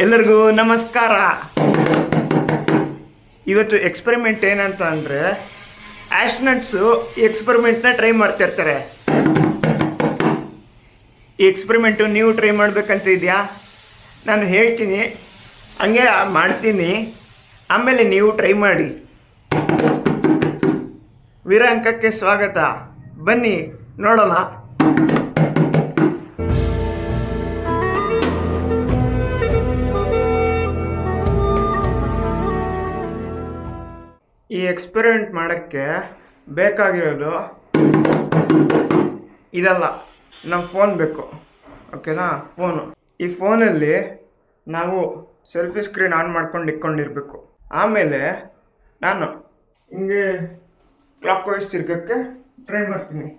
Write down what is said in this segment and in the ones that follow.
ಎಲ್ಲರಿಗೂ ನಮಸ್ಕಾರ. ಇವತ್ತು ಎಕ್ಸ್ಪೆರಿಮೆಂಟ್ ಏನಂತ ಅಂದರೆ, ಆಸ್ಟ್ರೋನಟ್ಸು ಈ ಎಕ್ಸ್ಪೆರಿಮೆಂಟ್ನ ಟ್ರೈ ಮಾಡ್ತಿರ್ತಾರೆ. ಈ ಎಕ್ಸ್ಪೆರಿಮೆಂಟು ನೀವು ಟ್ರೈ ಮಾಡಬೇಕಂತ ಇದೆಯಾ? ನಾನು ಹೇಳ್ತೀನಿ, ಹಂಗೆ ಮಾಡ್ತೀನಿ, ಆಮೇಲೆ ನೀವು ಟ್ರೈ ಮಾಡಿ. ವೀರಾಂಕಕ್ಕೆ ಸ್ವಾಗತ. ಬನ್ನಿ ನೋಡೋಣ. ಈ ಎಕ್ಸ್ಪೆರಿಮೆಂಟ್ ಮಾಡೋಕ್ಕೆ ಬೇಕಾಗಿರೋದು ಇದಲ್ಲ, ನಮ್ಮ ಫೋನ್ ಬೇಕು. ಓಕೆನಾ? ಫೋನು. ಈ ಫೋನಲ್ಲಿ ನಾವು ಸೆಲ್ಫಿ ಸ್ಕ್ರೀನ್ ಆನ್ ಮಾಡ್ಕೊಂಡು ಇಟ್ಕೊಂಡಿರ್ಬೇಕು. ಆಮೇಲೆ ನಾನು ಹಿಂಗೆ ಕ್ಲಾಕ್ ವೈಸ್ ತಿರ್ಗೋಕ್ಕೆ ಟ್ರೈ ಮಾಡ್ತೀನಿ.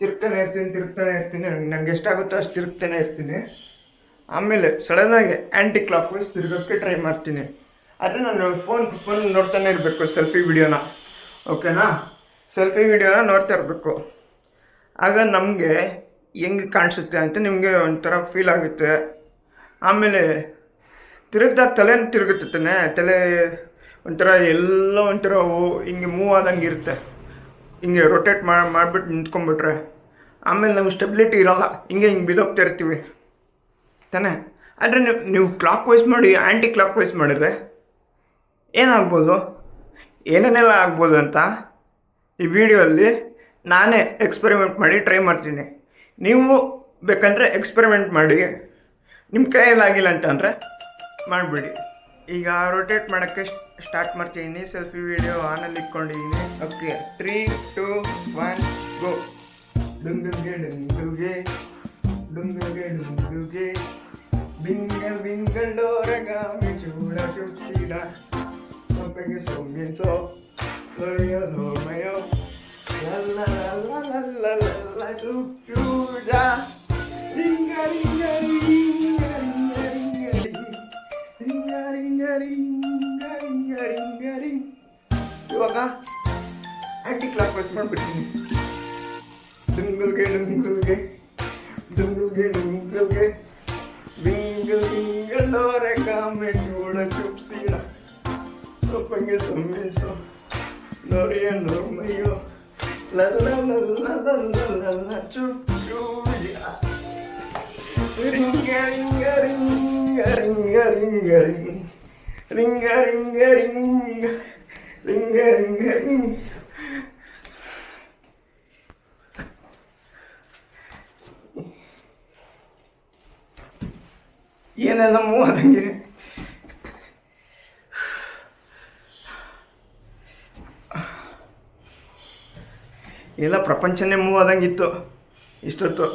ತಿರುಗ್ತಾನೆ ಇರ್ತೀನಿ. ನಂಗೆ ಎಷ್ಟಾಗುತ್ತೋ ಅಷ್ಟು ತಿರುಗ್ತಾನೆ ಇರ್ತೀನಿ. ಆಮೇಲೆ ಸಡನ್ನಾಗಿ ಆ್ಯಂಟಿ ಕ್ಲಾಕ್ ವೈಸ್ ತಿರ್ಗೋಕ್ಕೆ ಟ್ರೈ ಮಾಡ್ತೀನಿ. ಆದರೆ ನಾನು ಫೋನ್ ನೋಡ್ತಾನೆ ಇರಬೇಕು, ಸೆಲ್ಫಿ ವಿಡಿಯೋನ. ಓಕೆನಾ? ಸೆಲ್ಫಿ ವಿಡಿಯೋನ ನೋಡ್ತಾ ಇರಬೇಕು. ಆಗ ನಮಗೆ ಹೆಂಗೆ ಕಾಣಿಸುತ್ತೆ ಅಂತ ನಿಮಗೆ ಒಂಥರ ಫೀಲ್ ಆಗುತ್ತೆ. ಆಮೇಲೆ ತಿರುಗ್ದಾಗ ತಲೆನೂ ತಿರುಗುತ್ತೆ ತಾನೆ. ತಲೆ ಒಂಥರ ಎಲ್ಲೋ ಒಂಥರ ಹಿಂಗೆ ಮೂವ್ ಆದಂಗೆ ಇರುತ್ತೆ. ಹಿಂಗೆ ರೊಟೇಟ್ ಮಾಡಿಬಿಟ್ಟು ನಿಂತ್ಕೊಂಡ್ಬಿಟ್ರೆ ಆಮೇಲೆ ನಾವು ಸ್ಟೆಬಿಲಿಟಿ ಇರೋಲ್ಲ, ಹಿಂಗೆ ಬಿದ್ದೋಗ್ತಾ ಇರ್ತೀವಿ ತಾನೆ. ಆದರೆ ನೀವು ಕ್ಲಾಕ್ ವೈಸ್ ಮಾಡಿ ಆ್ಯಂಟಿ ಕ್ಲಾಕ್ ವೈಸ್ ಮಾಡಿದ್ರೆ ಏನಾಗ್ಬೋದು, ಏನೇನೆಲ್ಲ ಆಗ್ಬೋದು ಅಂತ ಈ ವಿಡಿಯೋಲ್ಲಿ ನಾನೇ ಎಕ್ಸ್ಪೆರಿಮೆಂಟ್ ಮಾಡಿ ಟ್ರೈ ಮಾಡ್ತೀನಿ. ನೀವು ಬೇಕಂದರೆ ಎಕ್ಸ್ಪೆರಿಮೆಂಟ್ ಮಾಡಿ. ನಿಮ್ಮ ಕೈಯಲ್ಲಾಗಿಲ್ಲ ಅಂತಂದರೆ ಮಾಡಿಬಿಡಿ. ಈಗ ರೊಟೇಟ್ ಮಾಡೋಕ್ಕೆ ಸ್ಟಾರ್ಟ್ ಮಾಡ್ತಿದ್ದೀನಿ. ಸೆಲ್ಫಿ ವಿಡಿಯೋ ಆನಲ್ಲಿ ಇಟ್ಕೊಂಡಿದ್ದೀನಿ. Okay, 3, 2, 1 go. ಡುಂಗುಲ್ಗೆ ಡುಂಗುಲ್ಗೆ ಡುಂಗುಲ್ಗೆ ಡುಂಗುಲ್ಗೆ ಬಿಂಗಲ್ ಬಿಂಗಲ್ ಡೋರಗಾಮಿ ಚೂಡ ಚುಚ್ಚಿಡ ಸೊಂಪೆಗೆ ಸೊಮ್ಮಿನ್ಸೋ ಲೊರಿಯ ಲೋಮಯೋ ಲಲ್ಲ ಲಲ್ಲ ಲಲ್ಲ ಲಲ್ಲ ಚುಚ್ಚೂಡ ರಿಂಗ ರಿಂಗ ರಿಂಗ ರಿಂಗ ರಿಂಗ ರಿಂಗ ರಿಂಗ ರಿಂಗ ರಿಂಗ ರಿಂಗ. ಇವಾಗ ಆ್ಯಂಟಿ ಕ್ಲಾಕ್ ವೈಸ್ ಮಾಡಿಬಿಡ್ತೀನಿ. ಡುಂಗುಲ್ಗೆ ಡುಂಗುಲ್ಗೆ ಡುಂಗುಲ್ಗೆ ಡುಂಗುಲ್ಗೆ ಬಿಂಗಲ್ ಬಿಂಗಲ್ ಡೋರಗಾಮಿ ಚೂಡ ಚುಪ್ಸಿಡ ಸೊಪ್ಪಂಗೆ ಸೊಮ್ಮಿನ್ಸೋ ನೋರಿಯ ನೋರ್ಮಯ್ಯೋ ಲಲ್ಲ ಲಲ್ಲ ಲಲ್ಲ ಲಲ್ಲ ಚುಚ್ಚೂಡ ರಿಂಗ ರಿಂಗ ರಿಂಗ ರಿಂಗ ರಿಂಗ ರಿಂಗ ರಿಂಗ ರಿಂಗ ರಿಂಗ ರಿಂಗ ರಿಂಗ ರಿಂಗ. ಏನೆಲ್ಲ ಮೂವ್ ಆದಂಗೆ ಎಲ್ಲ ಪ್ರಪಂಚನೇ ಮೂವ್ ಆದಂಗಿತ್ತು ಇಷ್ಟೊತ್ತು.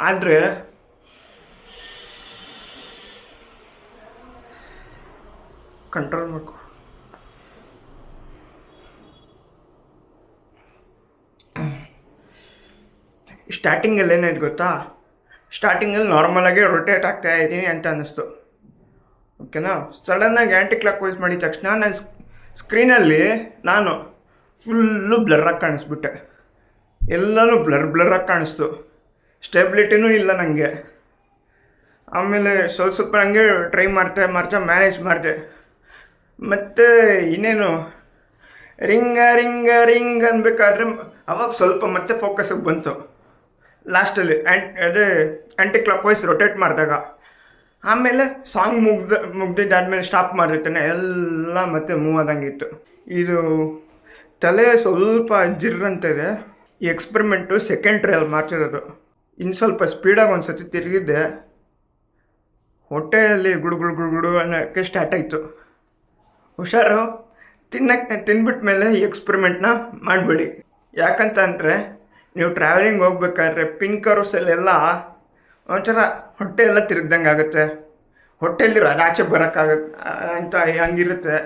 ಆದರೆ ಕಂಟ್ರೋಲ್ ಮಾಡಬೇಕು. ಸ್ಟಾರ್ಟಿಂಗಲ್ಲಿ ಏನಾಯ್ತು ಗೊತ್ತಾ? ಸ್ಟಾರ್ಟಿಂಗಲ್ಲಿ ನಾರ್ಮಲಾಗಿ ರೊಟೇಟ್ ಆಗ್ತಾ ಇದ್ದೀನಿ ಅಂತ ಅನ್ನಿಸ್ತು. ಓಕೆನಾ? ಸಡನ್ನಾಗಿ ಆ್ಯಂಟಿ ಕ್ಲಾಕ್ ವೈಸ್ ಮಾಡಿದ ತಕ್ಷಣ ನನ್ನ ಸ್ಕ್ರೀನಲ್ಲಿ ನಾನು ಫುಲ್ಲು ಬ್ಲರ್ರಾಗಿ ಕಾಣಿಸ್ಬಿಟ್ಟೆ. ಎಲ್ಲನೂ ಬ್ಲರ್ರಾಗಿ ಕಾಣಿಸ್ತು. ಸ್ಟೆಬಿಲಿಟಿನೂ ಇಲ್ಲ ನನಗೆ. ಆಮೇಲೆ ಸ್ವಲ್ಪ ಹಂಗೆ ಟ್ರೈ ಮಾಡ್ತಾ ಮ್ಯಾನೇಜ್ ಮಾಡಿದೆ. ಮತ್ತು ಇನ್ನೇನು ರಿಂಗ ರಿಂಗ ರಿಂಗ್ ಅನ್ಬೇಕಾದ್ರೆ ಅವಾಗ ಸ್ವಲ್ಪ ಮತ್ತೆ ಫೋಕಸ್ಸಿಗೆ ಬಂತು ಲಾಸ್ಟಲ್ಲಿ. ಅದೇ ಆ್ಯಂಟಿ ಕ್ಲಾಕ್ ವೈಸ್ ರೊಟೇಟ್ ಮಾಡಿದಾಗ. ಆಮೇಲೆ ಸಾಂಗ್ ಮುಗ್ದಿದ್ದಾದ್ಮೇಲೆ ಸ್ಟಾಪ್ ಮಾಡಿರ್ತಾನೆ, ಎಲ್ಲ ಮತ್ತೆ ಮೂವ್ ಆದಂಗಿತ್ತು. ಇದು ತಲೆ ಸ್ವಲ್ಪ ಜಿರ್ರಂತಿದೆ. ಈ ಎಕ್ಸ್ಪೆರಿಮೆಂಟು ಸೆಕೆಂಡ್ ಟ್ರಯಲ್ ಮಾಡ್ತಿರೋದು. ಇನ್ನು ಸ್ವಲ್ಪ ಸ್ಪೀಡಾಗಿ ಒಂದು ಸತಿ ತಿರುಗಿದ್ದೆ, ಹೊಟ್ಟೆಯಲ್ಲಿ ಗುಡು ಅನ್ನೋಕ್ಕೆ ಸ್ಟಾರ್ಟ್ ಆಯಿತು. ಹುಷಾರು, ತಿನ್ಬಿಟ್ಟ ಮೇಲೆ ಈ ಎಕ್ಸ್ಪೆರಿಮೆಂಟ್ನ ಮಾಡಬೇಡಿ. ಯಾಕಂತ ಅಂದರೆ ನೀವು ಟ್ರಾವೆಲಿಂಗ್ ಹೋಗ್ಬೇಕಾದ್ರೆ ಪಿನ್ ಕರ್ವ್ಸಲ್ಲೆಲ್ಲ ಒಂಥರ ಹೊಟ್ಟೆ ಎಲ್ಲ ತಿರುಗ್ದಂಗೆ ಆಗುತ್ತೆ. ಹೊಟ್ಟೆಯಲ್ಲಿ ಆಚೆ ಬರೋಕ್ಕಾಗತ್ತೆ ಅಂತ ಹಂಗಿರುತ್ತೆ.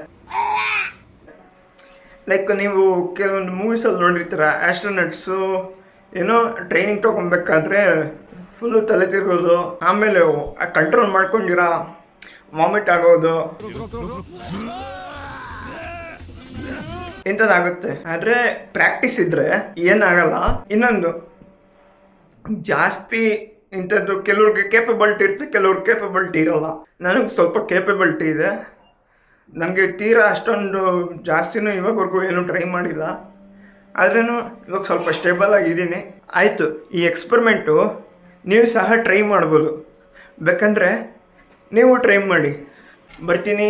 ಲೈಕ್ ನೀವು ಕೆಲವೊಂದು ಮೂವೀಸಲ್ಲಿ ನೋಡಿರ್ತೀರ, ಆಸ್ಟ್ರೋನಟ್ಸು ಏನೋ ಟ್ರೈನಿಂಗ್ ತೊಗೊಬೇಕಾದ್ರೆ ಫುಲ್ಲು ತಲೆ ತಿರುಗೋದು, ಆಮೇಲೆ ಕಂಟ್ರೋಲ್ ಮಾಡ್ಕೊಂಡಿರೋ ವಾಮಿಟ್ ಆಗೋದು, ಇಂಥದ್ದಾಗುತ್ತೆ. ಆದರೆ ಪ್ರಾಕ್ಟೀಸ್ ಇದ್ದರೆ ಏನಾಗಲ್ಲ. ಇನ್ನೊಂದು, ಜಾಸ್ತಿ ಇಂಥದ್ದು ಕೆಲವ್ರಿಗೆ ಕೇಪಬಿಲಿಟಿ ಇರುತ್ತೆ, ಕೆಲವ್ರಿಗೆ ಕೇಪಬಿಲಿಟಿ ಇರೋಲ್ಲ. ನನಗೆ ಸ್ವಲ್ಪ ಕೇಪಬಿಲಿಟಿ ಇದೆ. ನನಗೆ ತೀರಾ ಅಷ್ಟೊಂದು ಜಾಸ್ತಿನೂ ಇವಾಗವರೆಗೂ ಏನೂ ಟ್ರೈ ಮಾಡಿಲ್ಲ, ಆದ್ರೂ ಇವಾಗ ಸ್ವಲ್ಪ ಸ್ಟೇಬಲ್ ಆಗಿದ್ದೀನಿ. ಆಯಿತು, ಈ ಎಕ್ಸ್ಪರಿಮೆಂಟು ನೀವು ಸಹ ಟ್ರೈ ಮಾಡ್ಬೋದು. ಬೇಕಂದರೆ ನೀವು ಟ್ರೈ ಮಾಡಿ. ಬರ್ತೀನಿ.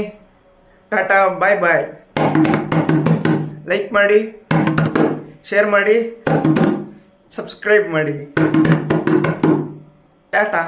ಟಾಟಾ, ಬಾಯ್ ಬಾಯ್. ಲೈಕ್ ಮಾಡಿ, ಶೇರ್ ಮಾಡಿ, ಸಬ್ಸ್ಕ್ರೈಬ್ ಮಾಡಿ. ಟಾಟಾ.